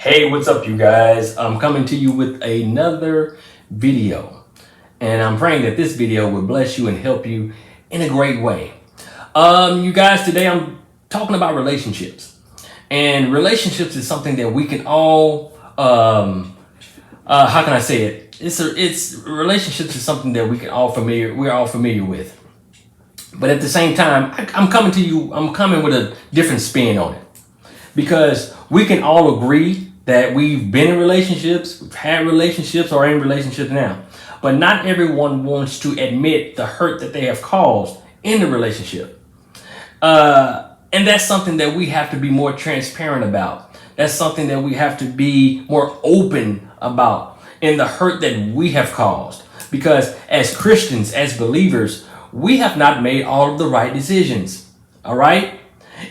Hey, what's up, you guys? I'm coming to you with another video, and I'm praying that this video will bless you and help you in a great way. You guys, today I'm talking about relationships, and relationships is something that we can all, how can I say it? It's relationships is something that we're all familiar with. But at the same time, I'm coming with a different spin on it because we can all agree that we've been in relationships, we've had relationships, or in relationships now. But not everyone wants to admit the hurt that they have caused in the relationship. And that's something that we have to be more transparent about. That's something that we have to be more open about in the hurt that we have caused. Because as Christians, as believers, we have not made all of the right decisions. All right?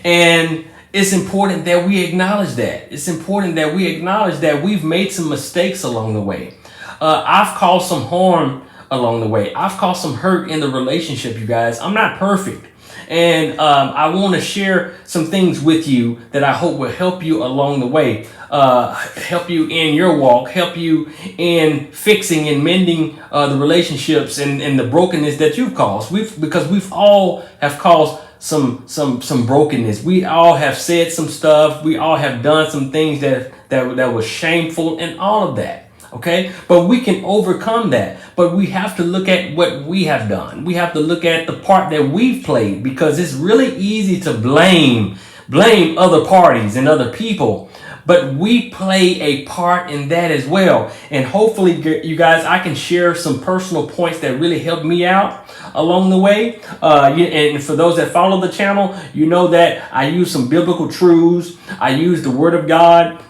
And it's important that we acknowledge that. It's important that we acknowledge that we've made some mistakes along the way. I've caused some harm along the way. I've caused some hurt in the relationship, you guys. I'm not perfect. And I want to share some things with you that I hope will help you along the way, help you in your walk, help you in fixing and mending the relationships and the brokenness that you've caused. Because we've all have caused some brokenness. We all have said some stuff. We all have done some things that was shameful and all of that. Okay, but we can overcome that. But we have to look at what we have done. We have to look at the part that we've played, because it's really easy to blame other parties and other people. But we play a part in that as well. And hopefully, you guys, I can share some personal points that really helped me out along the way. And for those that follow the channel, you know that I use some biblical truths. I use the Word of God.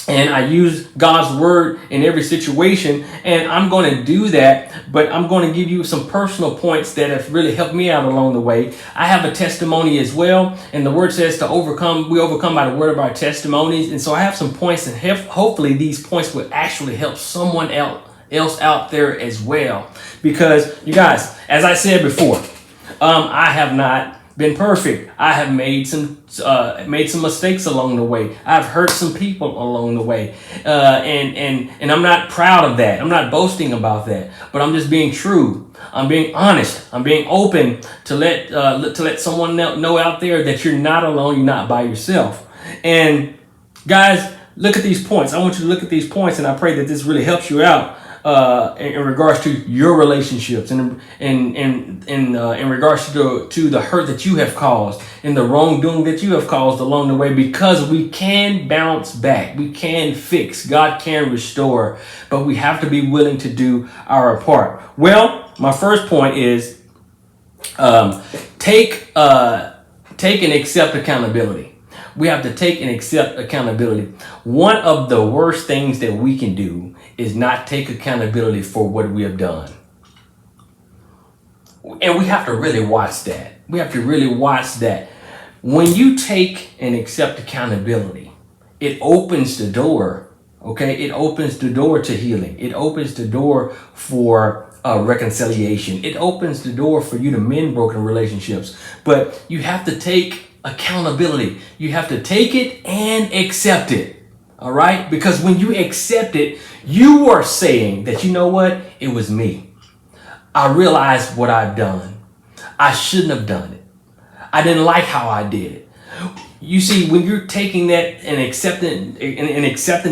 And I use God's word in every situation, and I'm going to do that, but I'm going to give you some personal points that have really helped me out along the way. I have a testimony as well, and the word says we overcome by the word of our testimonies. And so I have some points, and hopefully these points will actually help someone else out there as well. Because you guys, as I said before, I have not been perfect. I have made some mistakes along the way. I've hurt some people along the way, and I'm not proud of that. I'm not boasting about that, but I'm just being true. I'm being honest. I'm being open to let someone know out there that you're not alone. You're not by yourself. And guys, look at these points. I want you to look at these points, and I pray that this really helps you out in regards to your relationships, and in regards to the hurt that you have caused and the wrongdoing that you have caused along the way. Because we can bounce back, we can fix, God can restore, but we have to be willing to do our part. Well, my first point is take and accept accountability. We have to take and accept accountability. One of the worst things that we can do is not take accountability for what we have done. And we have to really watch that. We have to really watch that. When you take and accept accountability, it opens the door, okay? It opens the door to healing. It opens the door for reconciliation. It opens the door for you to mend broken relationships. But you have to take accountability. You have to take it and accept it. All right? Because when you accept it, you are saying that, you know what? It was me. I realized what I've done. I shouldn't have done it. I didn't like how I did it. You see, when you're taking that and accepting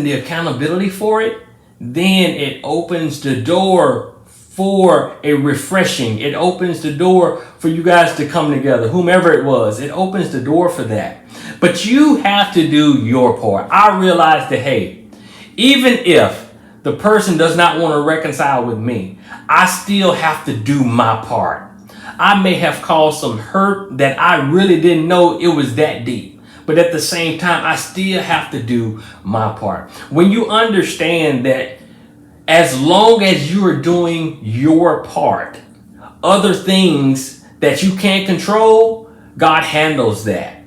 the accountability for it, then it opens the door for a refreshing. It opens the door for you guys to come together, whomever it was. It opens the door for that. But you have to do your part. I realized that, hey, even if the person does not want to reconcile with me, I still have to do my part. I may have caused some hurt that I really didn't know it was that deep. But at the same time, I still have to do my part. When you understand that as long as you are doing your part, other things that you can't control, God handles that.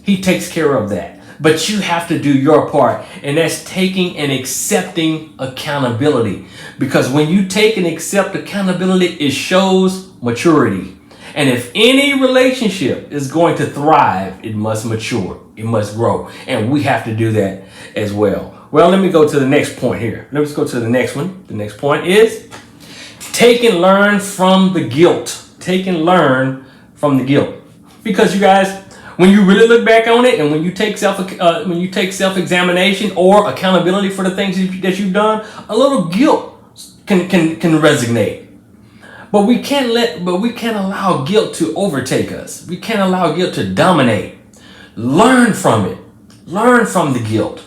He takes care of that. But you have to do your part, and that's taking and accepting accountability. Because when you take and accept accountability, it shows maturity. And if any relationship is going to thrive, it must mature. It must grow. And we have to do that as well. Well, let me go to the next point here. Let's go to the next one. The next point is take and learn from the guilt. Take and learn from the guilt. Because you guys, when you really look back on it, and when you take self-examination or accountability for the things that you've done, a little guilt can resonate. But we can't allow guilt to overtake us. We can't allow guilt to dominate. Learn from it. Learn from the guilt.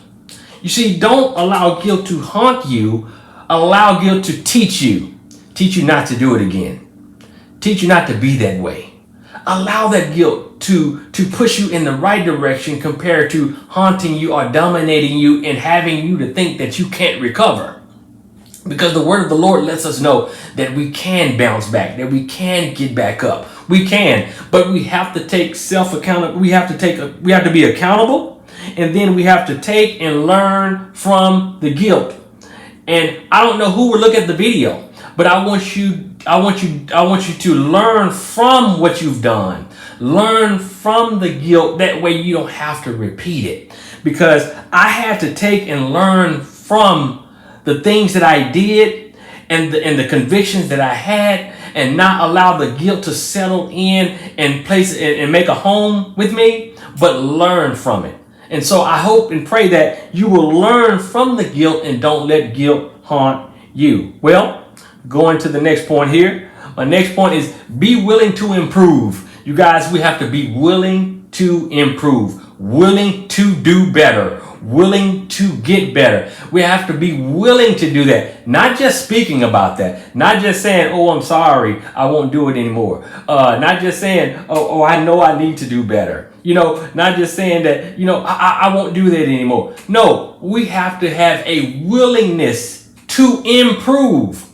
You see, don't allow guilt to haunt you. Allow guilt to teach you. Teach you not to do it again. Teach you not to be that way. Allow that guilt to push you in the right direction compared to haunting you or dominating you and having you to think that you can't recover. Because the word of the Lord lets us know that we can bounce back, that we can get back up. We can, but we have to take self-accountability. We have to be accountable, and then we have to take and learn from the guilt. And I don't know who will look at the video, but I want you to learn from what you've done. Learn from the guilt. That way you don't have to repeat it. Because I had to take and learn from the things that I did and the convictions that I had, and not allow the guilt to settle in and make a home with me, but learn from it. And so I hope and pray that you will learn from the guilt and don't let guilt haunt you. Well, going to the next point here. My next point is be willing to improve. You guys, we have to be willing to improve, willing to do better, willing to get better. We have to be willing to do that. Not just speaking about that. Not just saying, oh, I'm sorry, I won't do it anymore. Not just saying, oh, I know I need to do better. Not just saying that, I won't do that anymore. No, we have to have a willingness to improve.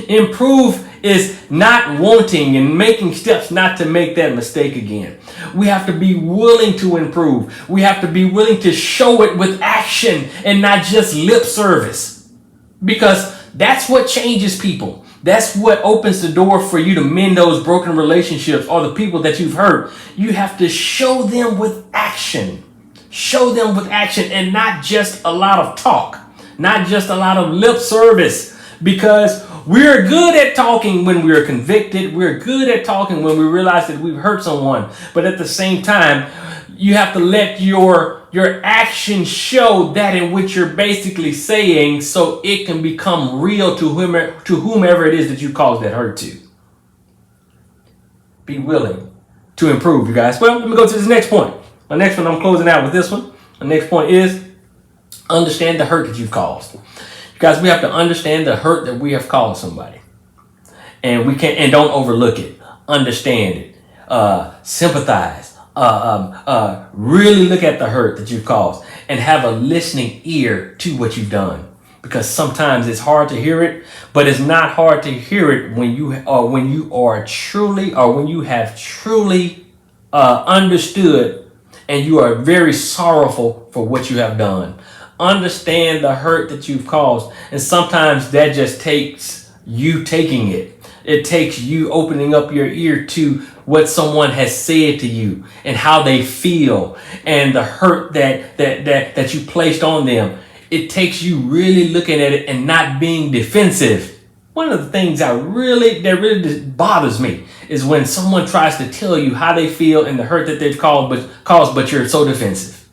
Improve is not wanting and making steps not to make that mistake again. We have to be willing to improve. We have to be willing to show it with action and not just lip service. Because that's what changes people. That's what opens the door for you to mend those broken relationships or the people that you've hurt. You have to show them with action. Show them with action, and not just a lot of talk. Not just a lot of lip service. Because we're good at talking when we're convicted. We're good at talking when we realize that we've hurt someone. But at the same time, you have to let your actions show that in which you're basically saying, so it can become real to whomever it is that you caused that hurt to. Be willing to improve, you guys. Well, let me go to this next point. My next one, I'm closing out with this one. The next point is understand the hurt that you've caused. Guys, we have to understand the hurt that we have caused somebody, and don't overlook it. Understand it, sympathize, really look at the hurt that you've caused, and have a listening ear to what you've done. Because sometimes it's hard to hear it, but it's not hard to hear it when you have truly understood, and you are very sorrowful for what you have done. Understand the hurt that you've caused. And sometimes that just takes you taking it. It takes you opening up your ear to what someone has said to you and how they feel and the hurt that you placed on them. It takes you really looking at it and not being defensive. One of the things that really bothers me is when someone tries to tell you how they feel and the hurt that they've caused, but you're so defensive.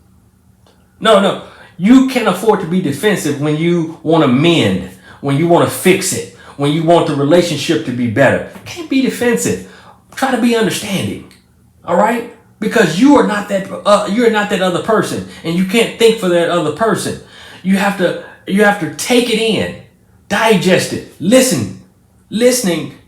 No. You can't afford to be defensive when you want to mend, when you want to fix it, when you want the relationship to be better. You can't be defensive. Try to be understanding. All right? Because you are not that other person, and you can't think for that other person. You have to take it in, digest it, listening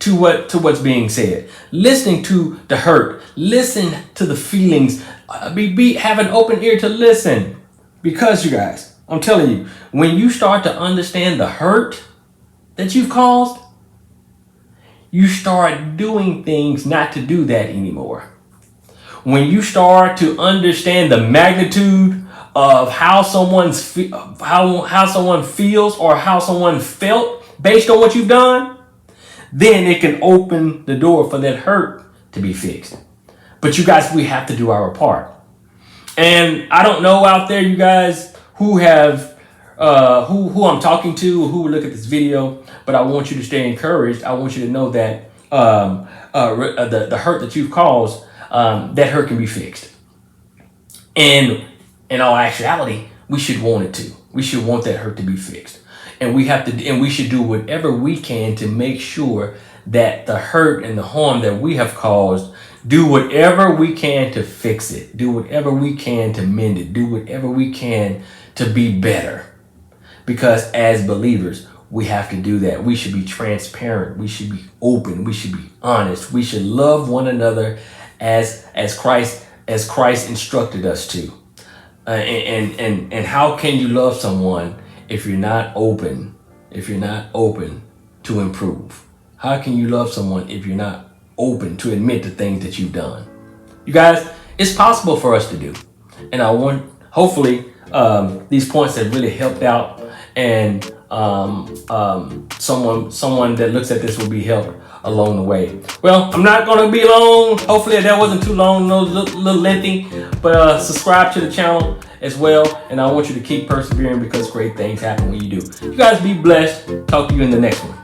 to what's being said, listening to the hurt, listen to the feelings, have an open ear to listen. Because you guys, I'm telling you, when you start to understand the hurt that you've caused, you start doing things not to do that anymore. When you start to understand the magnitude of how someone feels or how someone felt based on what you've done, then it can open the door for that hurt to be fixed. But you guys, we have to do our part. And I don't know out there, you guys, who have who I'm talking to, who will look at this video, but I want you to stay encouraged. I want you to know that the hurt that you've caused, that hurt can be fixed. And in all actuality, we should want it to. We should want that hurt to be fixed. And we should do whatever we can to make sure that the hurt and the harm that we have caused, do whatever we can to fix it. Do whatever we can to mend it. Do whatever we can to be better. Because as believers, we have to do that. We should be transparent. We should be open. We should be honest. We should love one another as Christ instructed us to. And how can you love someone if you're not open? If you're not open to improve? How can you love someone if you're not open to admit the things that you've done? You guys, it's possible for us to do. And I want, hopefully, these points have really helped out, and someone that looks at this will be helped along the way. Well, I'm not going to be long. Hopefully that wasn't too long, no, little lengthy. But subscribe to the channel as well, and I want you to keep persevering because great things happen when you do. You guys be blessed. Talk to you in the next one.